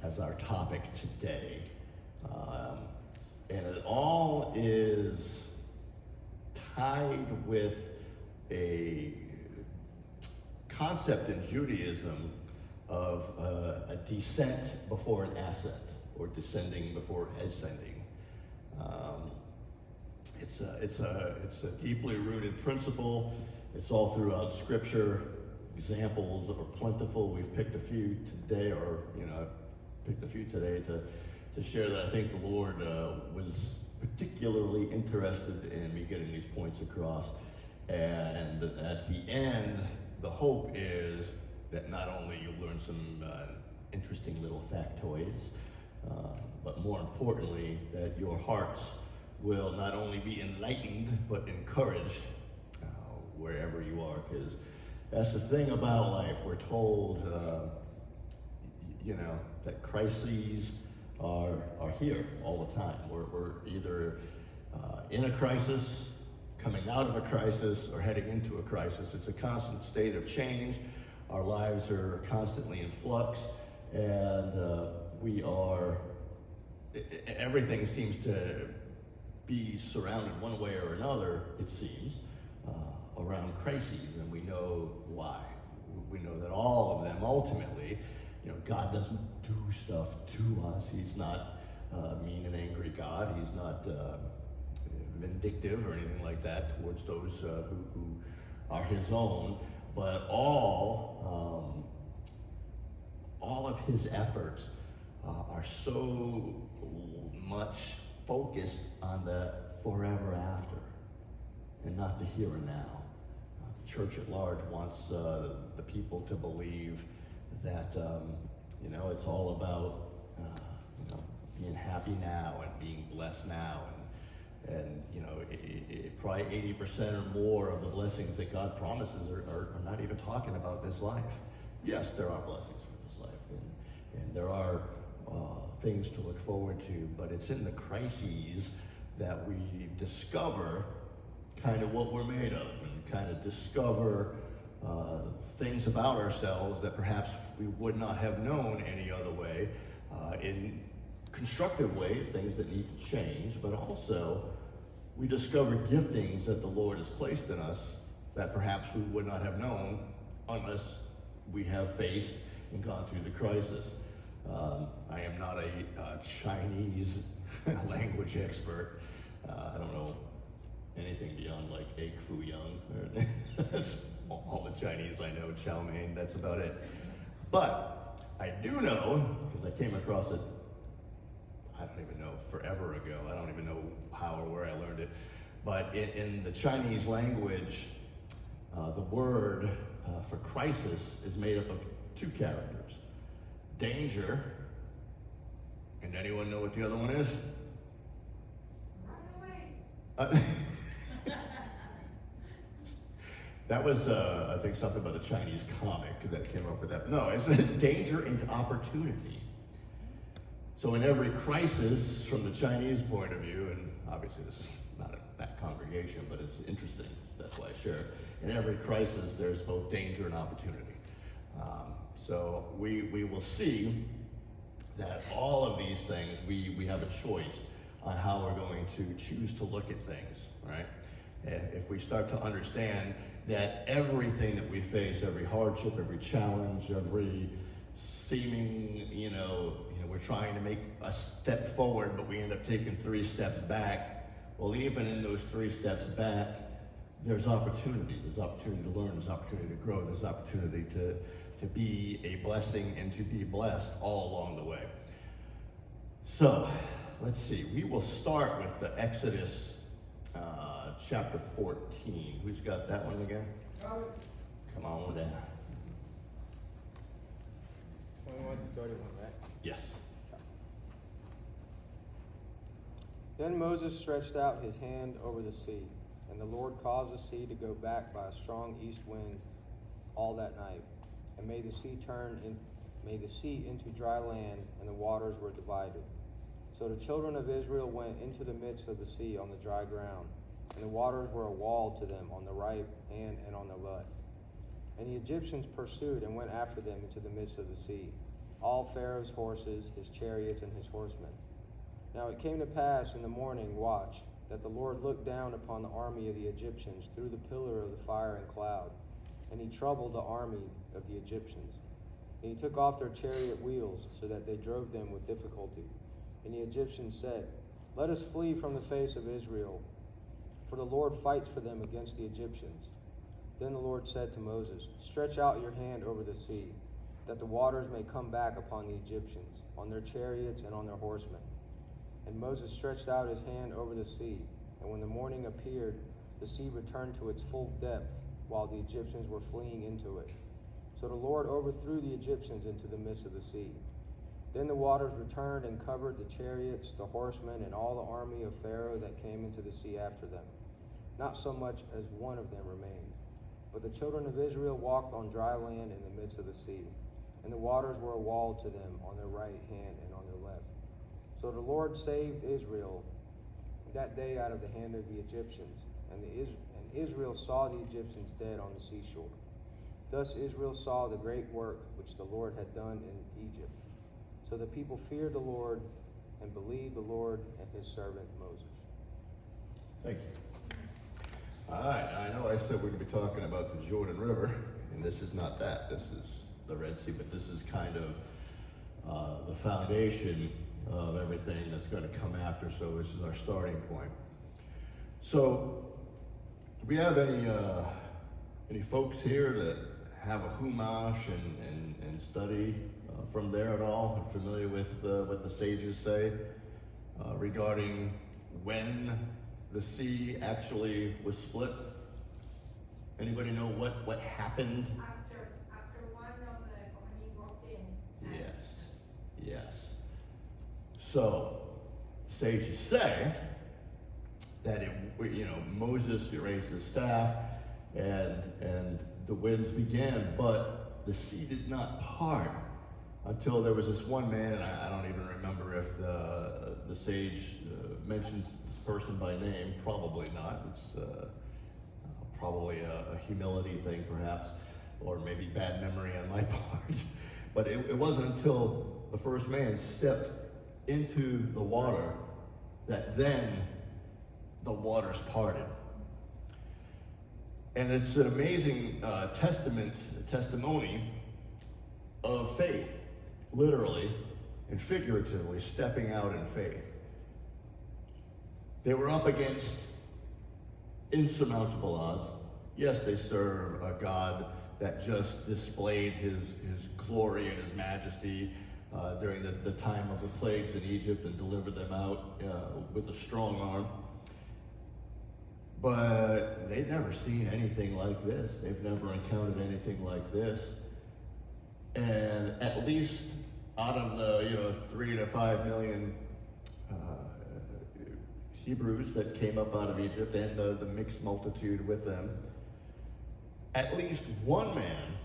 as our topic today. And it all is tied with a concept in Judaism of a descent before an ascent, or descending before ascending. It's a deeply rooted principle. It's all throughout Scripture. Examples are plentiful. We've picked a few today, picked a few today to share that I think the Lord was particularly interested in me getting these points across. And at the end, the hope is that not only you'll learn some interesting little factoids, but more importantly, that your hearts will not only be enlightened, but encouraged wherever you are. Because that's the thing about life. We're told, that crises are here all the time. We're either in a crisis, coming out of a crisis, or heading into a crisis. It's a constant state of change. Our lives are constantly in flux, and everything seems to be surrounded one way or another, it seems, around crises, and we know why. We know that all of them ultimately, God doesn't do stuff to us. He's not mean and angry God. He's not vindictive or anything like that towards those who are his own, but all of his efforts are so much focused on the forever after and not the here and now. The church at large wants the people to believe that it's all about being happy now and being blessed now, and probably 80% or more of the blessings that God promises are not even talking about this life. Yes, there are blessings for this life, and there are things to look forward to, but it's in the crises that we discover kind of what we're made of, and kind of discover things about ourselves that perhaps we would not have known any other way, in constructive ways, things that need to change, but also we discover giftings that the Lord has placed in us that perhaps we would not have known unless we have faced and gone through the crisis. I am not a Chinese language expert. I don't know anything beyond like egg foo young. That's all the Chinese I know, chow mein, that's about it. But I do know, because I came across it, I don't even know, forever ago. I don't even know how or where I learned it. But in the Chinese language, the word for crisis is made up of two characters. Danger, and anyone know what the other one is? Run away. That was, I think, something about a Chinese comic that came up with that. No, it's danger and opportunity. So in every crisis, from the Chinese point of view, and obviously this is not that congregation, but it's interesting, that's why I share it. In every crisis, there's both danger and opportunity. So we will see that all of these things, we have a choice on how we're going to choose to look at things, right? And if we start to understand that everything that we face, every hardship, every challenge, every seeming, we're trying to make a step forward, but we end up taking 3 steps back. Well, even in those 3 steps back, there's opportunity. There's opportunity to learn. There's opportunity to grow. There's opportunity to be a blessing and to be blessed all along the way. So, let's see. We will start with the Exodus chapter 14. Who's got that one again? Come on down. 21 to 31, right? Yes. Then Moses stretched out his hand over the sea, and the Lord caused the sea to go back by a strong east wind all that night, and made the sea into dry land, and the waters were divided. So the children of Israel went into the midst of the sea on the dry ground, and the waters were a wall to them on the right hand and on the left. And the Egyptians pursued and went after them into the midst of the sea, all Pharaoh's horses, his chariots, and his horsemen. Now it came to pass in the morning watch that the Lord looked down upon the army of the Egyptians through the pillar of the fire and cloud, and he troubled the army of the Egyptians. And he took off their chariot wheels, so that they drove them with difficulty. And the Egyptians said, "Let us flee from the face of Israel, for the Lord fights for them against the Egyptians." Then the Lord said to Moses, "Stretch out your hand over the sea, that the waters may come back upon the Egyptians, on their chariots and on their horsemen." And Moses stretched out his hand over the sea, and when the morning appeared, the sea returned to its full depth, while the Egyptians were fleeing into it. So the Lord overthrew the Egyptians into the midst of the sea. Then the waters returned and covered the chariots, the horsemen, and all the army of Pharaoh that came into the sea after them. Not so much as one of them remained. But the children of Israel walked on dry land in the midst of the sea, and the waters were a wall to them on their right hand and on their left. So the Lord saved Israel that day out of the hand of the Egyptians, and Israel saw the Egyptians dead on the seashore. Thus Israel saw the great work which the Lord had done in Egypt. So the people feared the Lord and believed the Lord and his servant Moses. Thank you. All right, I know I said we're going to be talking about the Jordan River, and this is not that. This is the Red Sea, but this is kind of the foundation of everything that's going to come after, so this is our starting point. So, do we have any folks here that have a Humash and study from there at all, and familiar with what the sages say regarding when the sea actually was split? Anybody know what happened? After one of the company walked in. Yes. So, sages say that Moses raised his staff and the winds began, but the sea did not part until there was this one man, and I don't even remember if the sage mentions this person by name. Probably not. It's probably a humility thing, perhaps, or maybe bad memory on my part. But it wasn't until the first man stepped into the water that then the waters parted. And it's an amazing testimony of faith, literally and figuratively stepping out in faith. They were up against insurmountable odds. Yes, they serve a God that just displayed his glory and his majesty during the time of the plagues in Egypt and delivered them out with a strong arm. But they've never seen anything like this. They've never encountered anything like this. And at least out of the 3 to 5 million Hebrews that came up out of Egypt and the mixed multitude with them, at least one man,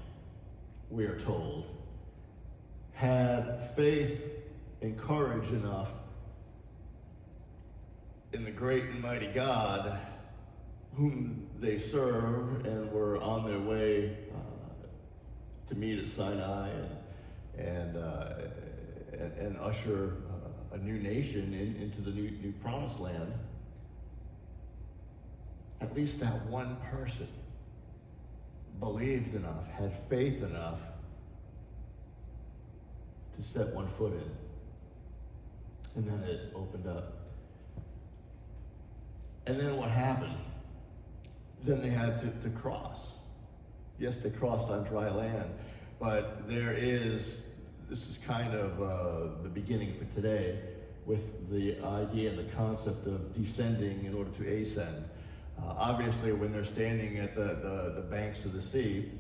we are told, had faith and courage enough in the great and mighty God whom they serve, and were on their way to meet at Sinai and usher a new nation into the new promised land. At least that one person believed enough, had faith enough to set one foot in. And then it opened up. And then what happened? Then they had to cross. Yes, they crossed on dry land, but this is kind of the beginning for today, with the idea and the concept of descending in order to ascend. Obviously, when they're standing at the banks of the sea,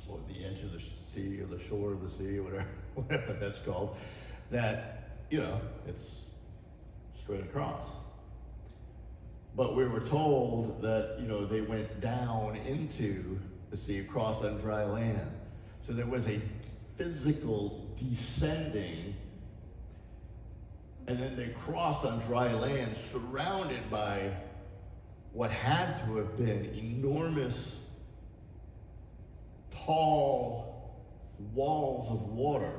or the edge of the sea, or the shore of the sea, whatever that's called, that, it's straight across. But we were told that, they went down into the sea, crossed on dry land. So there was a physical descending, and then they crossed on dry land, surrounded by what had to have been enormous, tall walls of water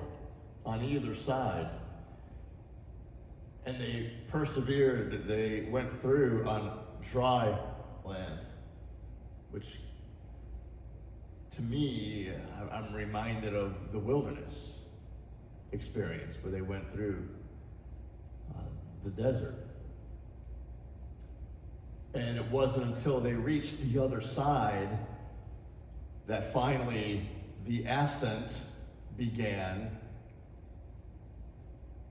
on either side. And they persevered. They went through on dry land, which to me, I'm reminded of the wilderness experience where they went through the desert. And it wasn't until they reached the other side that finally the ascent began,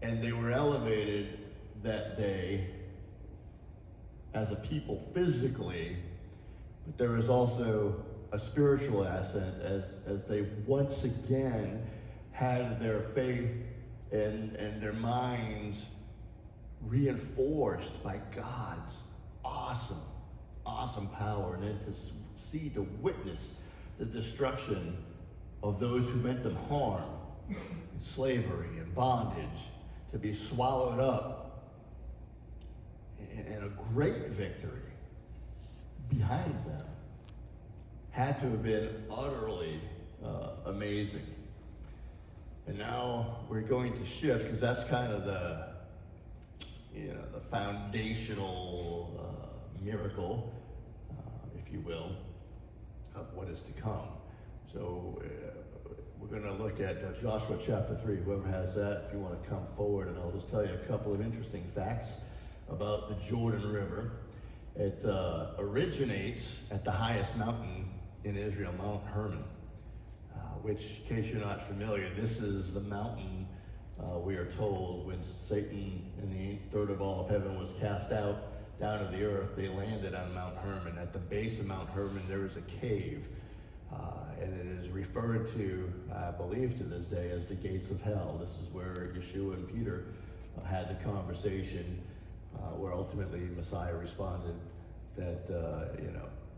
and they were elevated that day as a people physically, but there was also a spiritual ascent as they once again had their faith and their minds reinforced by God's awesome power, and then to witness the destruction of those who meant them harm, in slavery and bondage, to be swallowed up, and a great victory behind them had to have been utterly amazing. And now we're going to shift, because that's kind of the foundational miracle, if you will, of what is to come. So we're going to look at Joshua chapter 3. Whoever has that, if you want to come forward, and I'll just tell you a couple of interesting facts about the Jordan River. It originates at the highest mountain in Israel, Mount Hermon, which, in case you're not familiar, this is the mountain we are told when Satan and the third of all of heaven was cast out down to the earth, they landed on Mount Hermon. At the base of Mount Hermon, there is a cave, and it is referred to, I believe to this day, as the gates of hell. This is where Yeshua and Peter had the conversation, where ultimately Messiah responded that,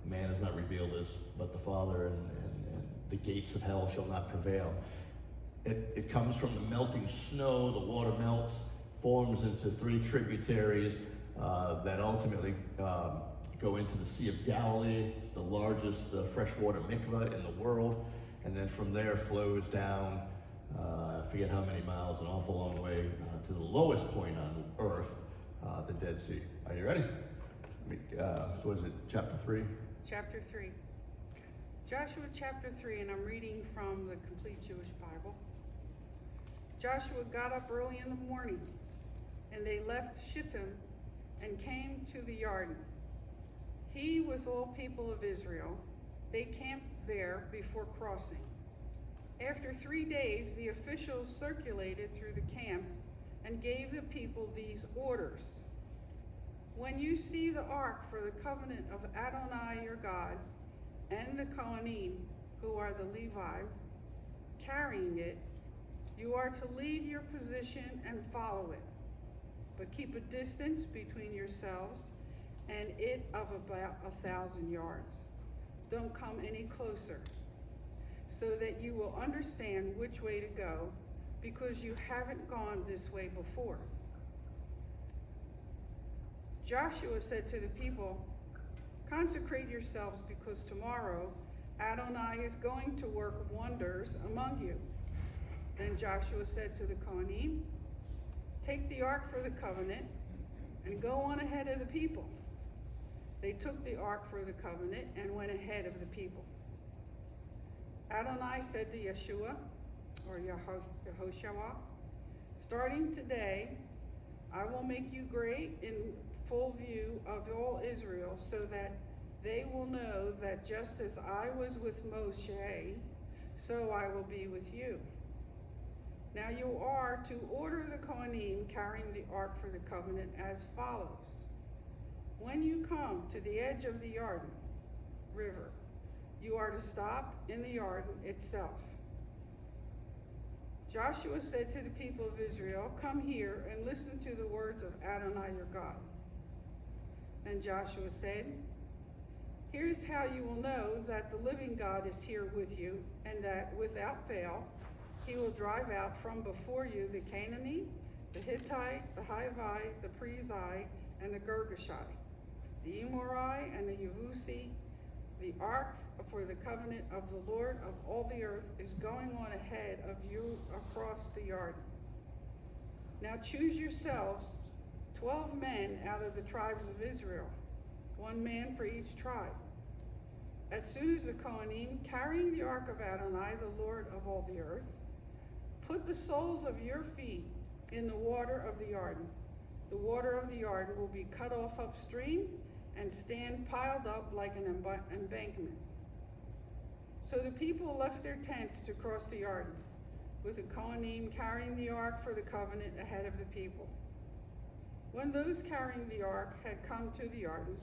man has not revealed this, but the Father, and the gates of hell shall not prevail. It comes from the melting snow. The water melts, forms into three tributaries that ultimately go into the Sea of Galilee. It's the largest freshwater mikveh in the world. And then from there flows down, I forget how many miles, an awful long way, to the lowest point on earth, the Dead Sea. Are you ready? So what is it, chapter 3? Chapter 3. Joshua chapter 3, and I'm reading from the Complete Jewish Bible. Joshua got up early in the morning, and they left Shittim and came to the Jordan. He with all people of Israel, they camped there before crossing. After 3 days, the officials circulated through the camp and gave the people these orders. When you see the ark for the covenant of Adonai your God, and the Kohanim, who are the Levi, carrying it, you are to leave your position and follow it, but keep a distance between yourselves and it of about 1,000 yards. Don't come any closer, so that you will understand which way to go, because you haven't gone this way before. Joshua said to the people, consecrate yourselves, because tomorrow Adonai is going to work wonders among you. Then Joshua said to the Kohanim, take the ark for the covenant and go on ahead of the people. They took the ark for the covenant and went ahead of the people. Adonai said to Yeshua, or Yehoshua, starting today, I will make you great in full view of all Israel, so that they will know that just as I was with Moshe, so I will be with you. Now you are to order the Kohanim carrying the ark for the covenant as follows. When you come to the edge of the Jordan River, you are to stop in the Jordan itself. Joshua said to the people of Israel, come here and listen to the words of Adonai your God. And Joshua said, here's how you will know that the living God is here with you, and that without fail, he will drive out from before you the Canaanite, the Hittite, the Hivite, the Perizzite, and the Girgashite, the Amorite, and the Yevusi, The ark for the covenant of the Lord of all the earth is going on ahead of you across the Jordan. Now choose yourselves 12 men out of the tribes of Israel, 1 man for each tribe. As soon as the Kohanim, carrying the ark of Adonai, the Lord of all the earth, put the soles of your feet in the water of the Jordan. The water of the Jordan will be cut off upstream and stand piled up like an embankment. So the people left their tents to cross the Jordan, with the Kohanim carrying the ark for the covenant ahead of the people. When those carrying the ark had come to the Jordan,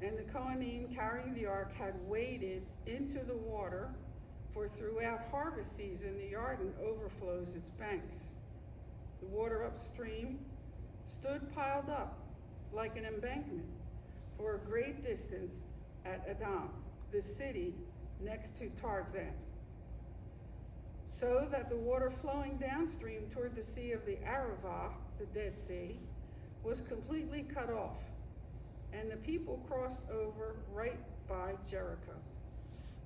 and the Kohanim carrying the ark had waded into the water, for throughout harvest season the Jordan overflows its banks. The water upstream stood piled up like an embankment for a great distance at Adam, the city next to Tarzan, so that the water flowing downstream toward the Sea of the Arava, the Dead Sea, was completely cut off, and the people crossed over right by Jericho.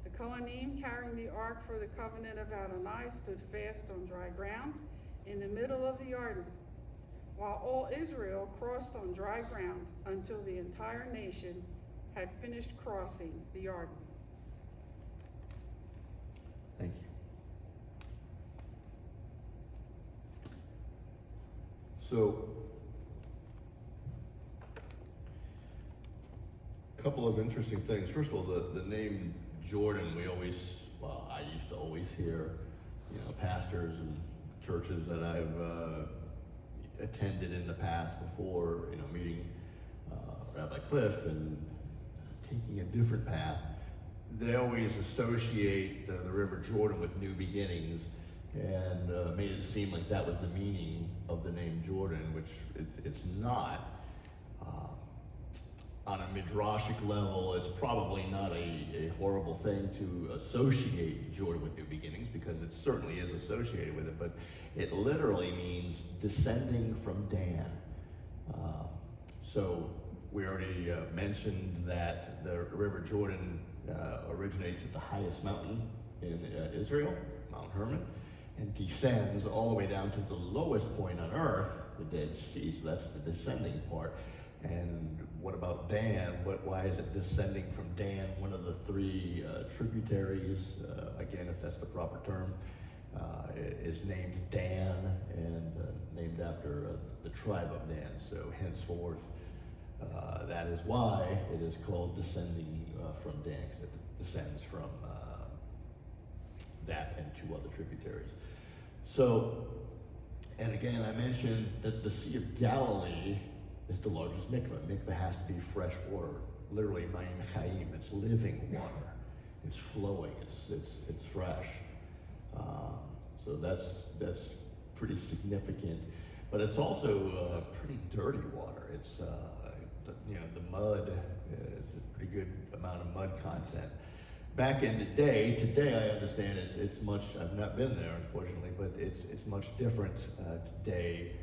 The Kohanim carrying the ark for the covenant of Adonai stood fast on dry ground in the middle of the Jordan, while all Israel crossed on dry ground until the entire nation had finished crossing the Jordan. Thank you. So, a couple of interesting things. First of all, the name Jordan, I used to always hear, pastors and churches that I've attended in the past before, meeting Rabbi Cliff and taking a different path. They always associate the River Jordan with new beginnings, and made it seem like that was the meaning of the name Jordan, which it's not. On a midrashic level, it's probably not a horrible thing to associate Jordan with new beginnings, because it certainly is associated with it, but it literally means descending from Dan. So we already mentioned that the River Jordan originates at the highest mountain in Israel, Mount Hermon, and descends all the way down to the lowest point on earth, the Dead Sea. So that's the descending part. And what about Dan? Why is it descending from Dan? One of the 3 tributaries, again, if that's the proper term, is named Dan, and named after the tribe of Dan. So henceforth, that is why it is called descending from Dan, because it descends from that and 2 other tributaries. So, and again, I mentioned that the Sea of Galilee is the largest mikveh. Mikveh has to be fresh water, literally mayim chayim. It's living water. It's flowing. It's fresh. So that's pretty significant. But it's also pretty dirty water. It's the mud, a pretty good amount of mud content. Back in the day, today I understand it's much. I've not been there, unfortunately, but it's much different today.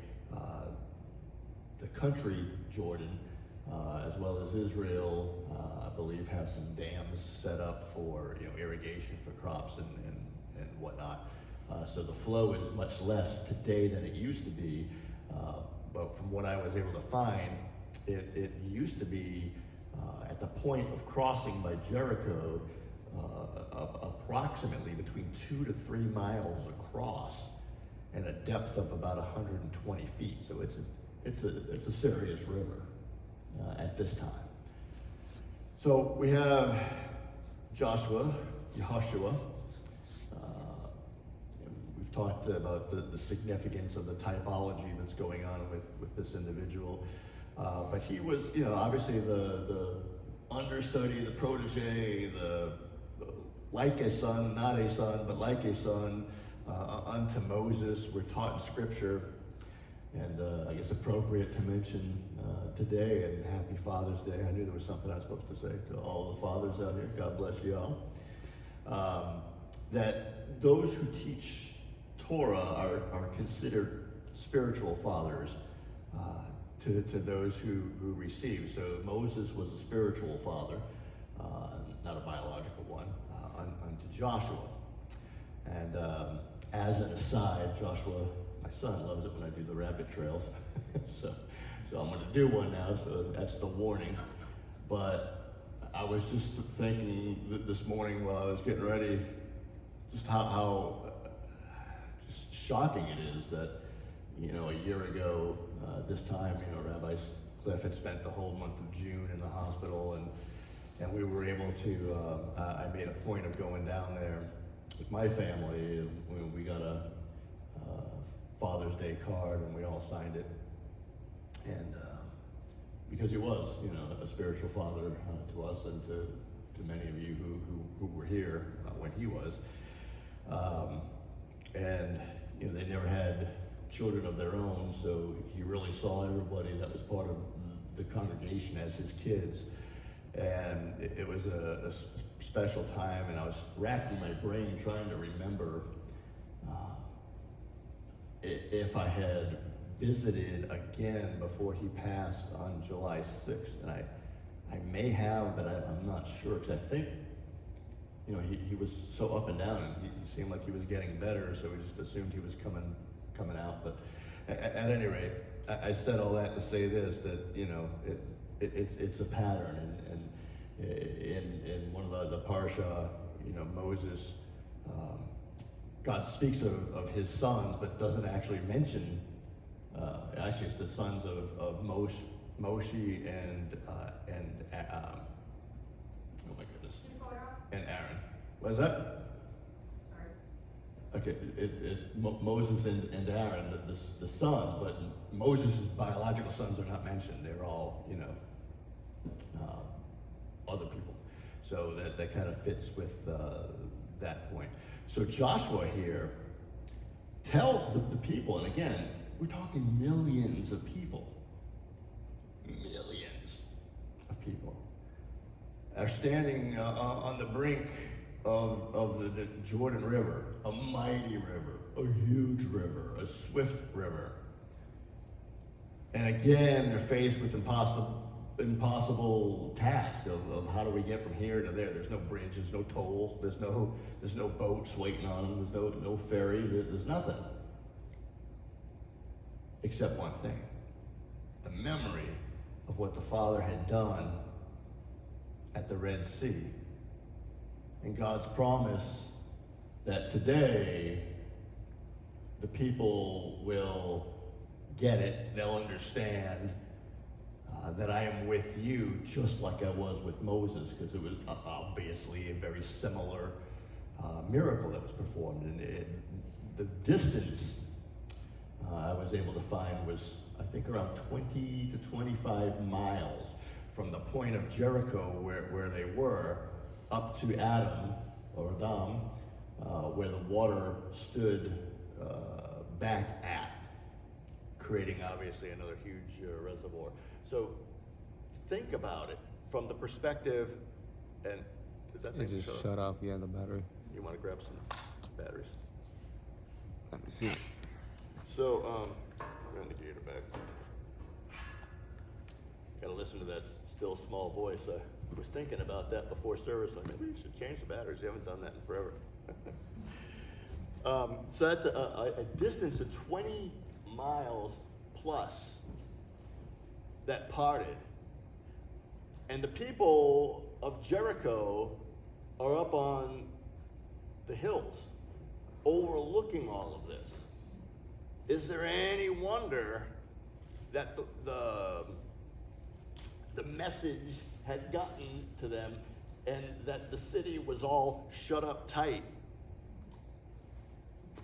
The country Jordan, as well as Israel, I believe, have some dams set up for irrigation for crops and whatnot. So the flow is much less today than it used to be. But from what I was able to find, it used to be at the point of crossing by Jericho, approximately between 2 to 3 miles across, and a depth of about 120 feet. So it's a serious river at this time. So we have Joshua. We've talked about the significance of the typology that's going on with this individual. But he was, obviously the understudy, the protege, like a son, not a son, but like a son unto Moses. We're taught in Scripture, and I guess appropriate to mention today, and Happy Father's Day. I knew there was something I was supposed to say to all the fathers out here. God bless you all. That those who teach Torah are considered spiritual fathers to those who receive. So Moses was a spiritual father. not a biological one, unto Joshua. And as an aside, Joshua, my son, loves it when I do the rabbit trails. so I'm going to do one now, so that's the warning. But I was just thinking this morning while I was getting ready, just how just shocking it is that, a year ago, this time, Rabbi Cliff had spent the whole month of June in the hospital, and we were able to, I made a point of going down there with my family, and we got a Father's Day card, and we all signed it. And because he was, a spiritual father to us and to many of you who were here when he was. And they never had children of their own, so he really saw everybody that was part of the congregation as his kids. And it was a special time, and I was racking my brain trying to remember if I had visited again before he passed on July 6th. And I may have, but I'm not sure, because I think, he was so up and down, and he seemed like he was getting better, so we just assumed he was coming out. But at any rate, I said all that to say this, that, it's a pattern, and in one of the parsha, Moses, God speaks of his sons, but doesn't actually mention, actually it's the sons of Moshe and oh my goodness, and Aaron. What is that? Okay, Moses and Aaron, the sons, but Moses' biological sons are not mentioned. They're all, other people. So that kind of fits with that point. So Joshua here tells the people, and again, we're talking millions of people. Millions of people are standing on the brink of the Jordan River, a mighty river, a huge river, a swift river. And again, they're faced with impossible task of how do we get from here to there. There's no bridge, there's no toll, there's no boats waiting on them, there's no ferry, there's nothing. Except one thing, the memory of what the Father had done at the Red Sea. And God's promise that today the people will get it, they'll understand that I am with you just like I was with Moses, because it was obviously a very similar miracle that was performed. And the distance I was able to find was, I think, around 20 to 25 miles from the point of Jericho where they were up to Adam, where the water stood back at, creating obviously another huge reservoir. So think about it from the perspective, and did that thing just shut off, the battery. You want to grab some batteries? Let me see. So, run the gator back. Gotta listen to that still small voice. I was thinking about that before service. Like, maybe we should change the batteries. We haven't done that in forever. So that's a distance of 20 miles plus that parted. And the people of Jericho are up on the hills overlooking all of this. Is there any wonder that the message had gotten to them and that the city was all shut up tight?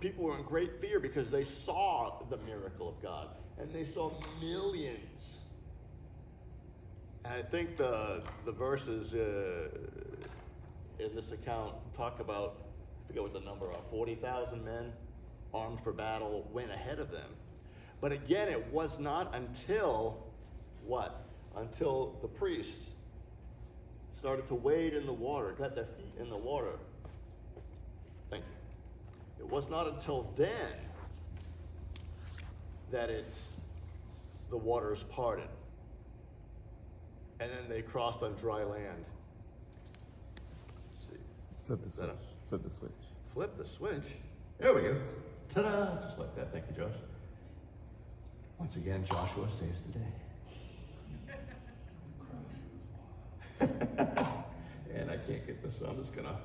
People were in great fear because they saw the miracle of God, and they saw millions. And I think the verses in this account talk about, I forget what the number are, 40,000 men armed for battle went ahead of them. But again, it was not until what? Until the priests started to wade in the water, got their feet in the water. Thank you. It was not until then that the waters parted. And then they crossed on dry land. Flip the Is that switch. Flip the switch. Flip the switch. There we go. Ta-da! Just like that. Thank you, Josh. Once again, Joshua saves the day. And I can't get this, so I'm just gonna.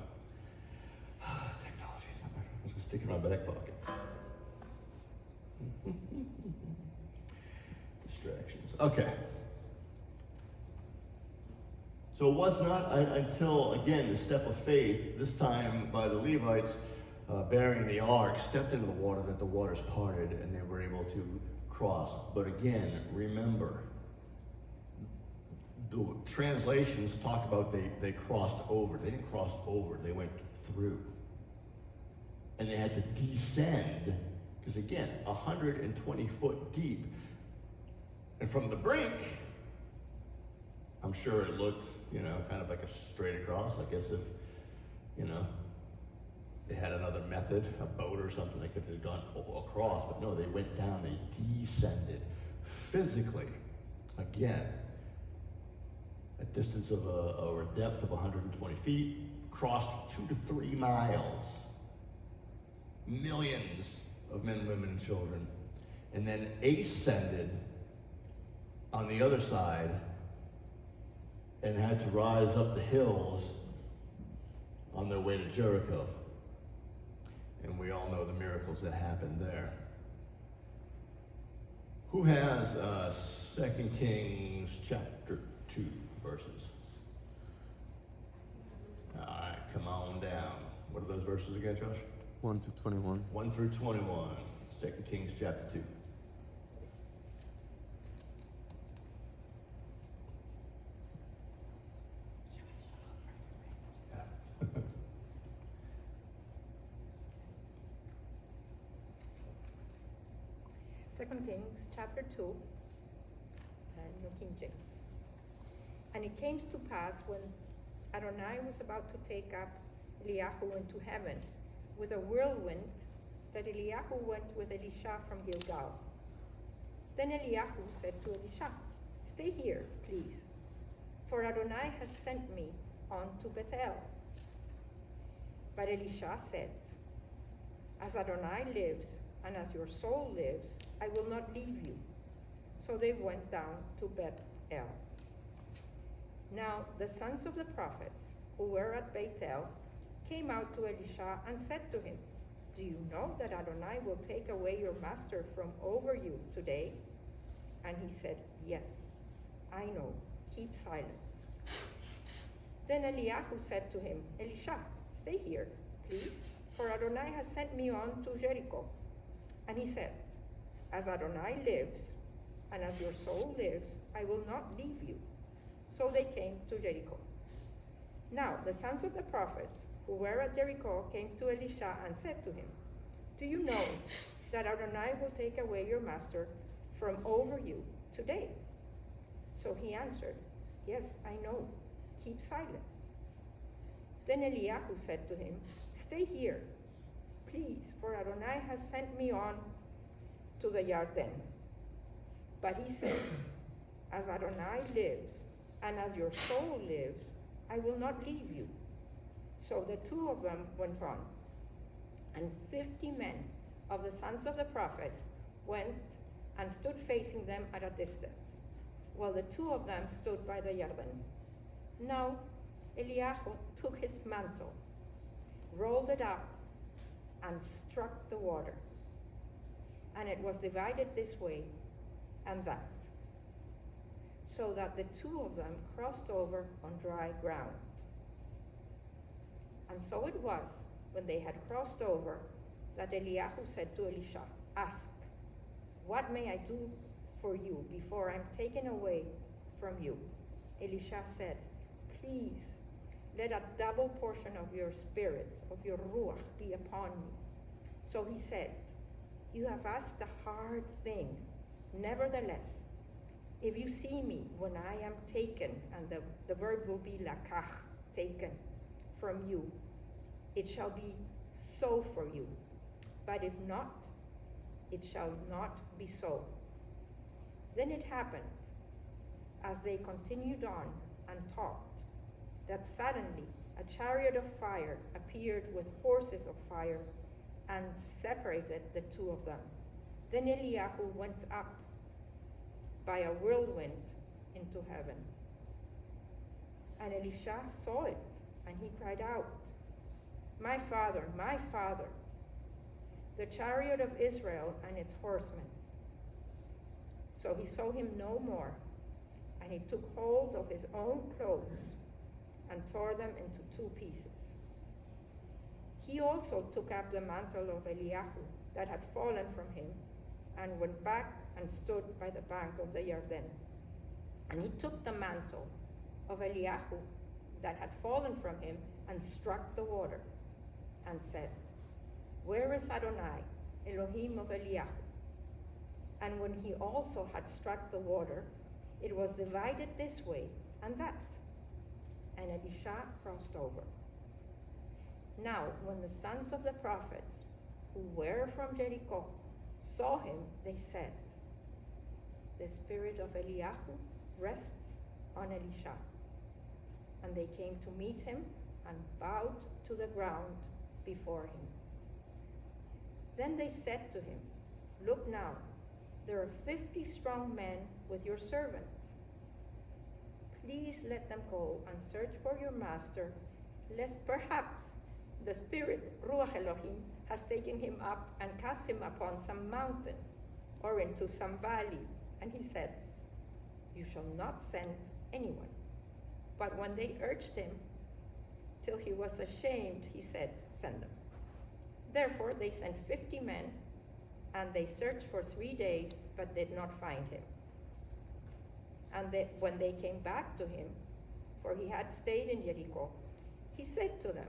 Technology is not my friend. I'm just gonna stick it in my back pocket. Distractions. Okay. So it was not until, again, the step of faith, this time by the Levites bearing the ark, stepped into the water, that the waters parted and they were able to cross. But again, remember, the translations talk about they crossed over. They didn't cross over, they went through. And they had to descend, because again, 120 foot deep. And from the brink, I'm sure it looked, kind of like a straight across. I guess if, they had another method, a boat or something, they could have gone across. But no, they went down, they descended physically, again, a distance of or a depth of 120 feet, crossed 2 to 3 miles. Millions of men, women, and children. And then ascended on the other side and had to rise up the hills on their way to Jericho. And we all know the miracles that happened there. Who has 2 Kings chapter 2 verses? All right, come on down. What are those verses again, Josh? 1 to 21. 1 through 21. 2 Kings chapter 2. Second Kings chapter 2, New King James. And it came to pass when Adonai was about to take up Eliyahu into heaven with a whirlwind, that Eliyahu went with Elisha from Gilgal. Then Eliyahu said to Elisha, "Stay here, please, for Adonai has sent me on to Bethel." But Elisha said, "As Adonai lives, and as your soul lives, I will not leave you." So they went down to Bethel. Now the sons of the prophets who were at Bethel came out to Elisha and said to him, "Do you know that Adonai will take away your master from over you today?" And he said, "Yes, I know. Keep silent." Then Eliyahu said to him, "Elisha, stay here, please, for Adonai has sent me on to Jericho." And he said, "As Adonai lives, and as your soul lives, I will not leave you." So they came to Jericho. Now the sons of the prophets who were at Jericho came to Elisha and said to him, "Do you know that Adonai will take away your master from over you today?" So he answered, "Yes, I know. Keep silent." Then Eliyahu said to him, "Stay here, please, for Adonai has sent me on to the Yarden." But he said, "As Adonai lives, and as your soul lives, I will not leave you." So the two of them went on, and 50 men of the sons of the prophets went and stood facing them at a distance, while the two of them stood by the Yarden. Now Eliyahu took his mantle, rolled it up, and struck the water, and it was divided this way and that, so that the two of them crossed over on dry ground. And so it was, when they had crossed over, that Eliyahu said to Elisha, "Ask, what may I do for you before I'm taken away from you?" Elisha said, "Please, let a double portion of your spirit, of your ruach, be upon me." So he said, "You have asked a hard thing. Nevertheless, if you see me when I am taken," and the verb will be lakach, taken, "from you, it shall be so for you. But if not, it shall not be so." Then it happened, as they continued on and talked, that suddenly a chariot of fire appeared with horses of fire and separated the two of them. Then Eliyahu went up by a whirlwind into heaven. And Elisha saw it, and he cried out, my father, the chariot of Israel and its horsemen. So he saw him no more, and he took hold of his own clothes and tore them into 2 pieces. He also took up the mantle of Eliyahu that had fallen from him, and went back and stood by the bank of the Jordan. And he took the mantle of Eliyahu that had fallen from him and struck the water, and said, where is Adonai, Elohim of Eliyahu? And when he also had struck the water, it was divided this way and that, and Elisha crossed over. Now, when the sons of the prophets who were from Jericho saw him, they said, the spirit of Eliyahu rests on Elisha. And they came to meet him and bowed to the ground before him. Then they said to him, look now, there are 50 strong men with your servants. Please let them go and search for your master, lest perhaps the spirit, Ruach Elohim, has taken him up and cast him upon some mountain or into some valley. And he said, you shall not send anyone. But when they urged him till he was ashamed, he said, send them. Therefore they sent 50 men, and they searched for 3 days, but did not find him. And when they came back to him, for he had stayed in Jericho, he said to them,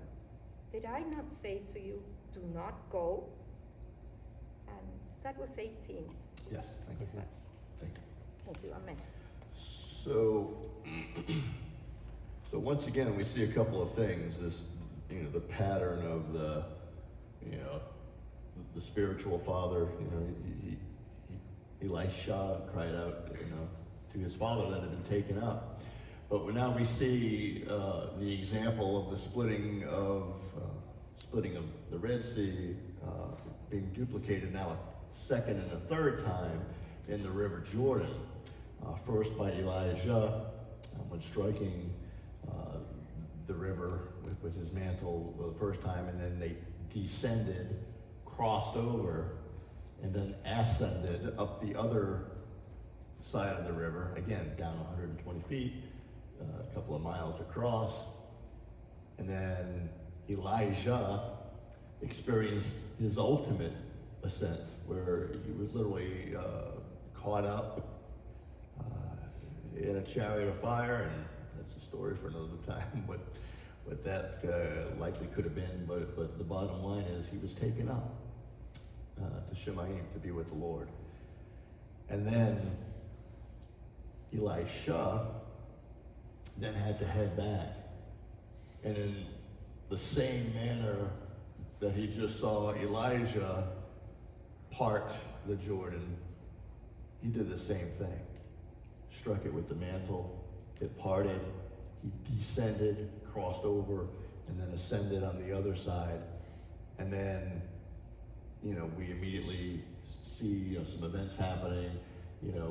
did I not say to you, do not go? And that was 18. Yes, thank you. Yes. Thank you. Thank you, amen. So once again, we see a couple of things. This, the pattern of the spiritual father. Elisha cried out, to his father that had been taken up. But now we see the example of the splitting of the Red Sea being duplicated now a second and a third time in the River Jordan. First by Elijah when striking the river with his mantle the first time, and then they descended, crossed over, and then ascended up the other side of the river, again down 120 feet, a couple of miles across. And then Elijah experienced his ultimate ascent, where he was literally caught up in a chariot of fire, and that's a story for another time, what that likely could have been, but the bottom line is he was taken up to Shemayim, to be with the Lord. And then Elisha then had to head back, and in the same manner that he just saw Elijah part the Jordan, he did the same thing. Struck it with the mantle, it parted, he descended, crossed over, and then ascended on the other side. And then, we immediately see some events happening,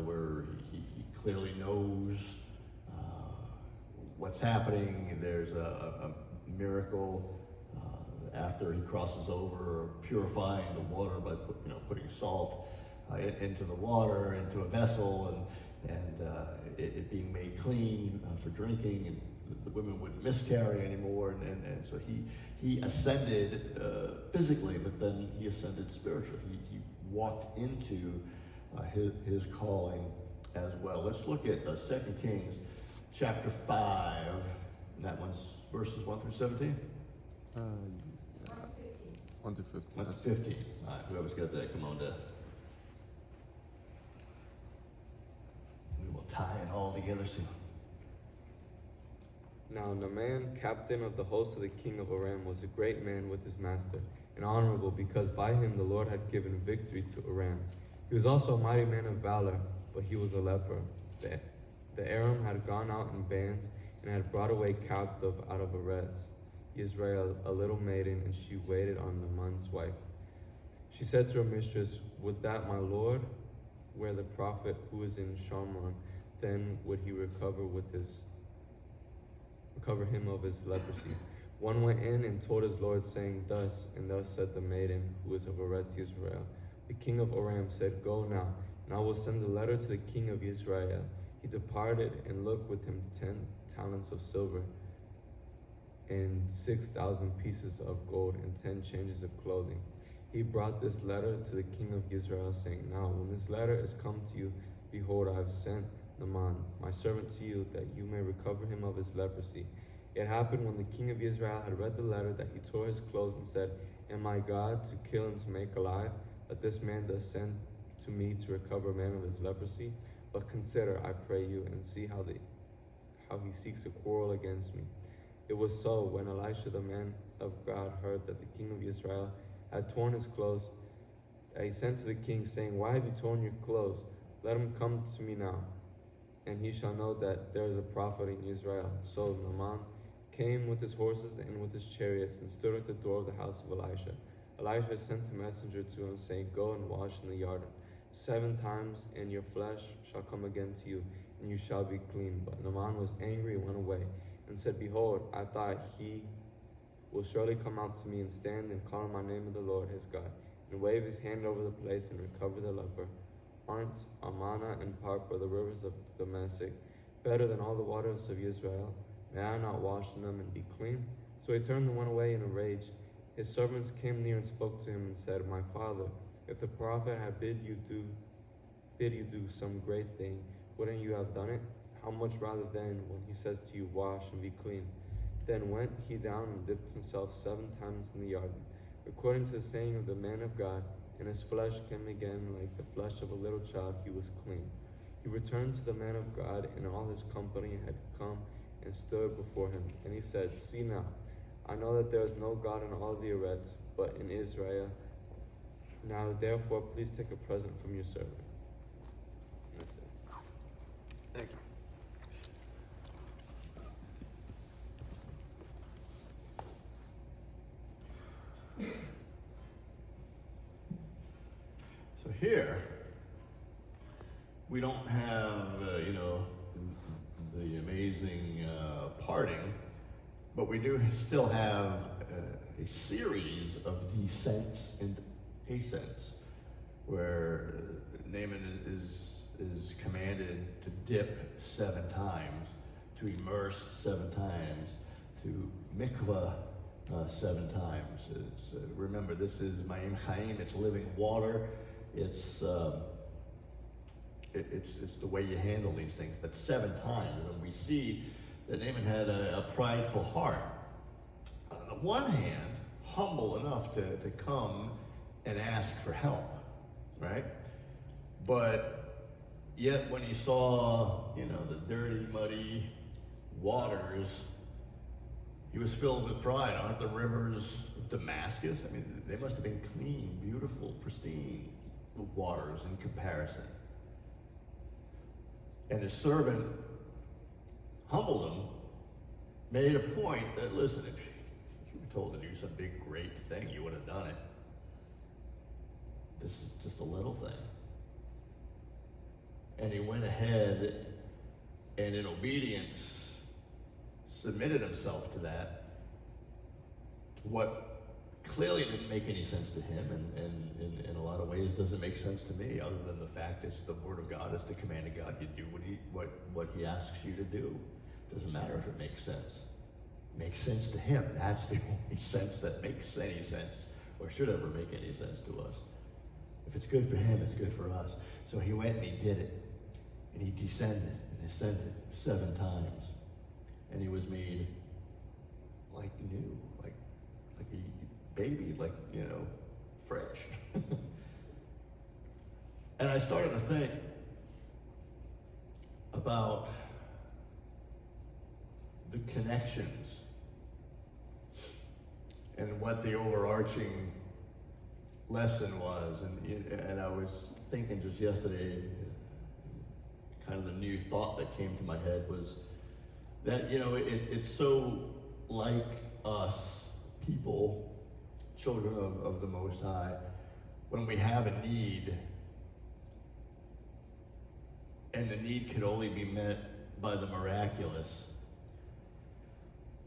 where he clearly knows what's happening. There's a miracle after he crosses over, purifying the water by putting salt into the water, into a vessel, and it being made clean for drinking, and the women wouldn't miscarry anymore, and so he ascended physically, but then he ascended spiritually. He walked into his calling as well. Let's look at 2 Kings chapter 5, and that one's verses 1 through 17. 1 to 15. 1 to 15. All right, whoever's got that, come on down. We will tie it all together soon. Now Naaman, captain of the host of the king of Aram, was a great man with his master, and honorable, because by him the Lord had given victory to Aram. He was also a mighty man of valor, but he was a leper. The Aram had gone out in bands and had brought away captive out of Erez. Israel a little maiden, and she waited on Naaman's wife. She said to her mistress, "Would that my lord were the prophet who is in Sharman, then would he recover him of his leprosy." One went in and told his lord, saying, "Thus and thus said the maiden who is of Eretz Israel." The king of Aram said, "Go now, and I will send a letter to the king of Israel." He departed, and looked with him 10 talents of silver, and 6,000 pieces of gold, and 10 changes of clothing. He brought this letter to the king of Israel, saying, "Now, when this letter is come to you, behold, I have sent Naaman, my servant, to you, that you may recover him of his leprosy." It happened when the king of Israel had read the letter that he tore his clothes and said, "Am I God to kill and to make alive, that this man does send to me to recover a man of his leprosy? But consider, I pray you, and see how he seeks a quarrel against me." It was so, when Elisha the man of God heard that the king of Israel had torn his clothes, that he sent to the king, saying, "Why have you torn your clothes? Let him come to me now, and he shall know that there is a prophet in Israel." So Naaman came with his horses and with his chariots, and stood at the door of the house of Elisha. Elisha sent a messenger to him, saying, "Go and wash in the Jordan 7 times, and your flesh shall come again to you, and you shall be clean." But Naaman was angry and went away, and said, "Behold, I thought he will surely come out to me, and stand and call on my name of the Lord his God, and wave his hand over the place, and recover the leper. Aren't Amana and Parpa, the rivers of Damascus, better than all the waters of Israel? May I not wash in them and be clean?" So he turned and went away in a rage. His servants came near and spoke to him, and said, "My father, if the prophet had bid you do some great thing, wouldn't you have done it? How much rather then when he says to you, 'Wash and be clean'?" Then went he down and dipped himself 7 times in the Jordan, according to the saying of the man of God, and his flesh came again like the flesh of a little child. He was clean. He returned to the man of God, and all his company had come and stood before him. And he said, "See now, I know that there is no God in all the Eretz, but in Israel. Now therefore please take a present from your servant." That's it. Thank you. So here, we don't have, the amazing parting, but we do still have a series of descents and ascents, where Naaman is commanded to dip 7 times, to immerse 7 times, to mikvah 7 times. Remember, this is Ma'im Chaim, it's living water. It's the way you handle these things, but 7 times. And we see that Naaman had a prideful heart. On the one hand, humble enough to come and ask for help, right? But yet when he saw, the dirty, muddy waters, he was filled with pride. Aren't the rivers of Damascus? I mean, they must have been clean, beautiful, pristine waters in comparison. And his servant humbled him, made a point that, listen, if you were told to do some big, great thing, you would have done it. This is just a little thing. And he went ahead and in obedience submitted himself to that, what clearly didn't make any sense to him, and in a lot of ways doesn't make sense to me, other than the fact it's the word of God, it's the command of God. You do what he asks you to do. Doesn't matter if it makes sense. It makes sense to him. That's the only sense that makes any sense, or should ever make any sense to us. If it's good for him, it's good for us. So he went and he did it. And he descended and ascended 7 times. And he was made like new, like a baby, fresh. And I started to think about the connections and what the overarching lesson was. And I was thinking just yesterday, kind of the new thought that came to my head was that, it's so like us, people, children of the Most High, when we have a need, and the need can only be met by the miraculous,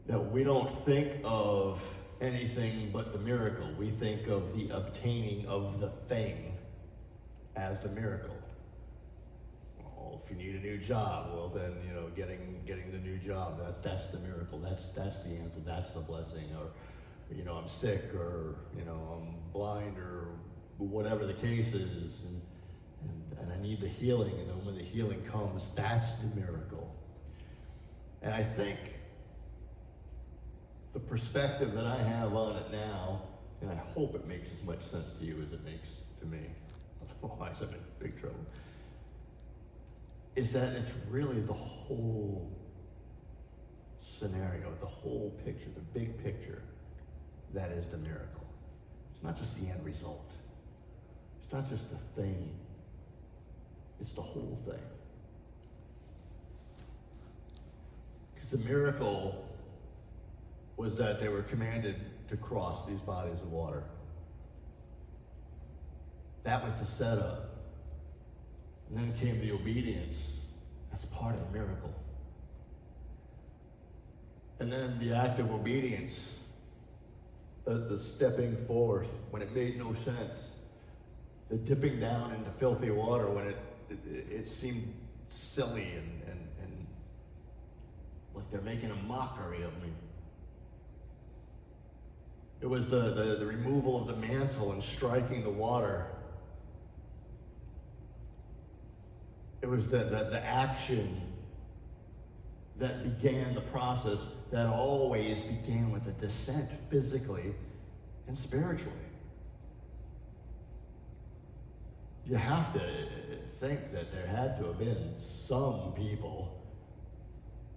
that we don't think of anything but the miracle. We think of the obtaining of the thing as the miracle. Well, if you need a new job, well then, getting the new job, that's the miracle. That's the answer. That's the blessing. Or, I'm sick, or, I'm blind, or whatever the case is, and I need the healing. And then when the healing comes, that's the miracle. And I think the perspective that I have on it now, and I hope it makes as much sense to you as it makes to me, otherwise I'm in big trouble, is that it's really the whole scenario, the whole picture, the big picture, that is the miracle. It's not just the end result. It's not just the thing. It's the whole thing. Because the miracle was that they were commanded to cross these bodies of water. That was the setup. And then came the obedience. That's part of the miracle. And then the act of obedience, the stepping forth when it made no sense, the dipping down into filthy water when it seemed silly and like they're making a mockery of me. It was the removal of the mantle and striking the water. It was the action that began the process that always began with a descent physically and spiritually. You have to think that there had to have been some people,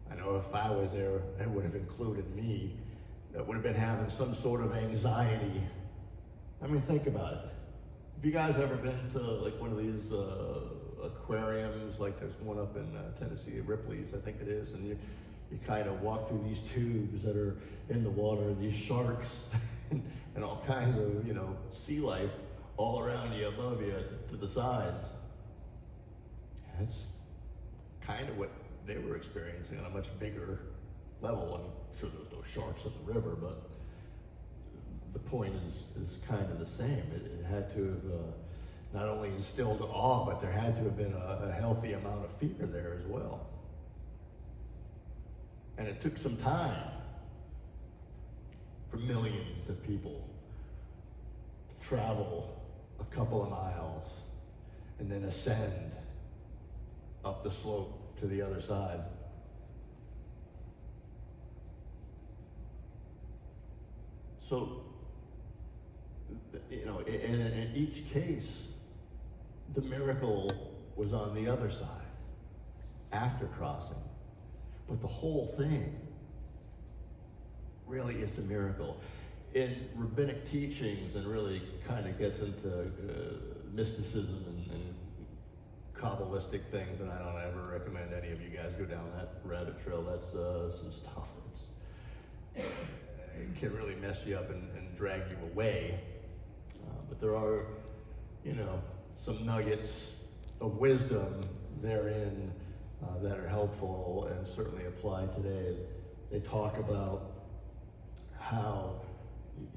I know if I was there, it would have included me, that would have been having some sort of anxiety. I mean, think about it. Have you guys ever been to like one of these aquariums, like there's one up in Tennessee, Ripley's, I think it is, and you kind of walk through these tubes that are in the water, these sharks and all kinds of, sea life all around you, above you, to the sides. That's kind of what they were experiencing on a much bigger level. I'm sure there's no sharks in the river, but the point is kind of the same. It had to have not only instilled awe, but there had to have been a healthy amount of fear there as well. And it took some time for millions of people to travel a couple of miles and then ascend up the slope to the other side. So, in each case, the miracle was on the other side, after crossing. But the whole thing really is the miracle. In rabbinic teachings, and really kind of gets into mysticism and Kabbalistic things, and I don't ever recommend any of you guys go down that rabbit trail. That's some stuff that's it can really mess you up and drag you away. But there are, some nuggets of wisdom therein that are helpful and certainly apply today. They talk about how,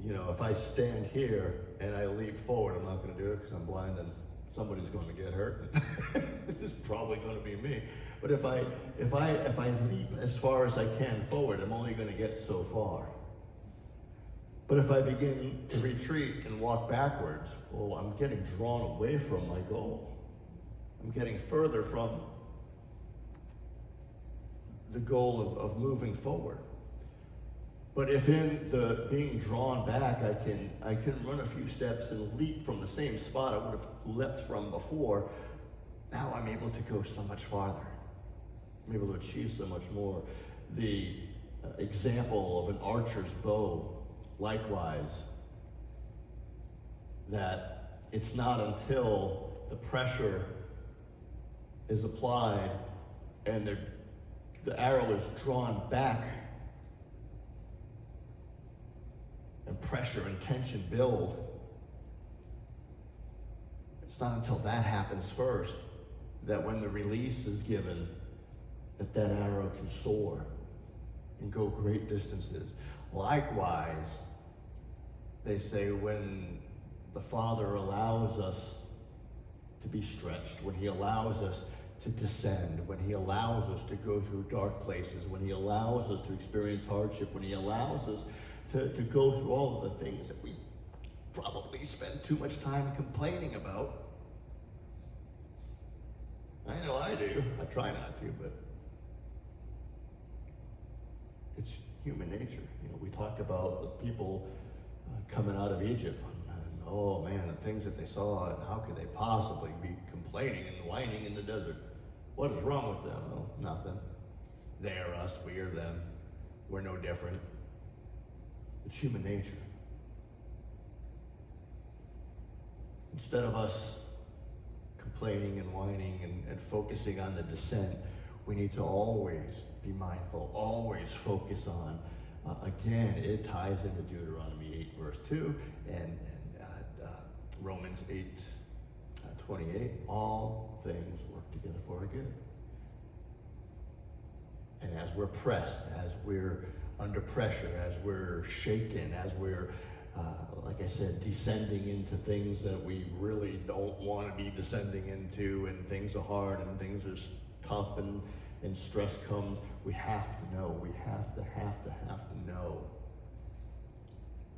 if I stand here and I leap forward, I'm not going to do it because I'm blind and somebody's going to get hurt. It's probably going to be me. But if I leap as far as I can forward, I'm only going to get so far. But if I begin to retreat and walk backwards, well, I'm getting drawn away from my goal. I'm getting further from the goal of moving forward. But if in the being drawn back, I can run a few steps and leap from the same spot I would have leapt from before, now I'm able to go so much farther. I'm able to achieve so much more. The example of an archer's bow, likewise, that it's not until the pressure is applied and the arrow is drawn back and pressure and tension build, it's not until that happens first that when the release is given, that arrow can soar and go great distances. Likewise, they say when the Father allows us to be stretched, when he allows us to descend, when he allows us to go through dark places, when he allows us to experience hardship, when he allows us to go through all of the things that we probably spend too much time complaining about. I know I do. I try not to, but it's human nature. You know, we talked about the people coming out of Egypt, and oh man, the things that they saw, and how could they possibly be complaining and whining in the desert? What is wrong with them? Well, nothing. They are us, we are them. We're no different. It's human nature. Instead of us complaining and whining and focusing on the descent, we need to always be mindful, always focus on, again, it ties into Deuteronomy 8 verse 2 and Romans 8:28. All things work together for our good. And as we're pressed, as we're under pressure, as we're shaken, as we're, like I said, descending into things that we really don't want to be descending into, and things are hard and things are tough and stress comes, we have to know, we have to know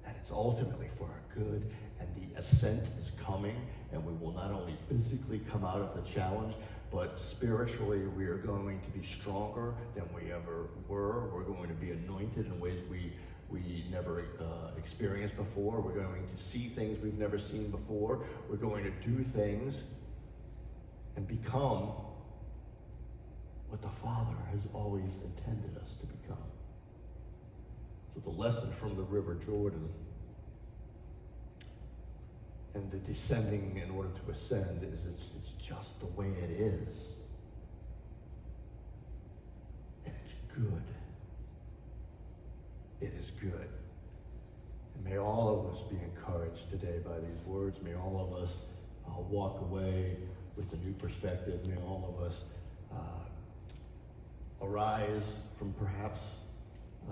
that it's ultimately for our good, and the ascent is coming, and we will not only physically come out of the challenge, but spiritually we are going to be stronger than we ever were. We're going to be anointed in ways we never experienced before. We're going to see things we've never seen before. We're going to do things and become what the Father has always intended us to become. So the lesson from the River Jordan and the descending in order to ascend is it's just the way it is. And it's good. It is good. And may all of us be encouraged today by these words. May all of us walk away with a new perspective. May all of us arise from perhaps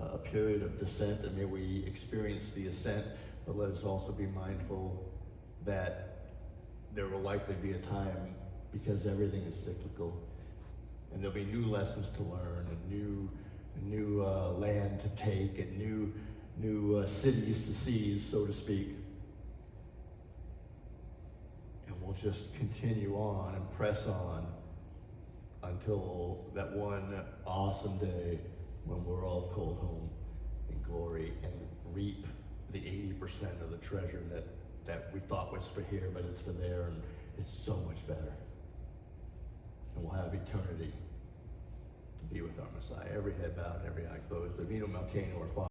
a period of descent, and may we experience the ascent, but let us also be mindful that there will likely be a time, because everything is cyclical, and there'll be new lessons to learn, and new land to take, and new cities to seize, so to speak. And we'll just continue on and press on until that one awesome day when we're all called home in glory and reap the 80% of the treasure that we thought was for here, but it's for there, and it's so much better. And we'll have eternity to be with our Messiah. Every head bowed, every eye closed. Divino Malcano, our Father.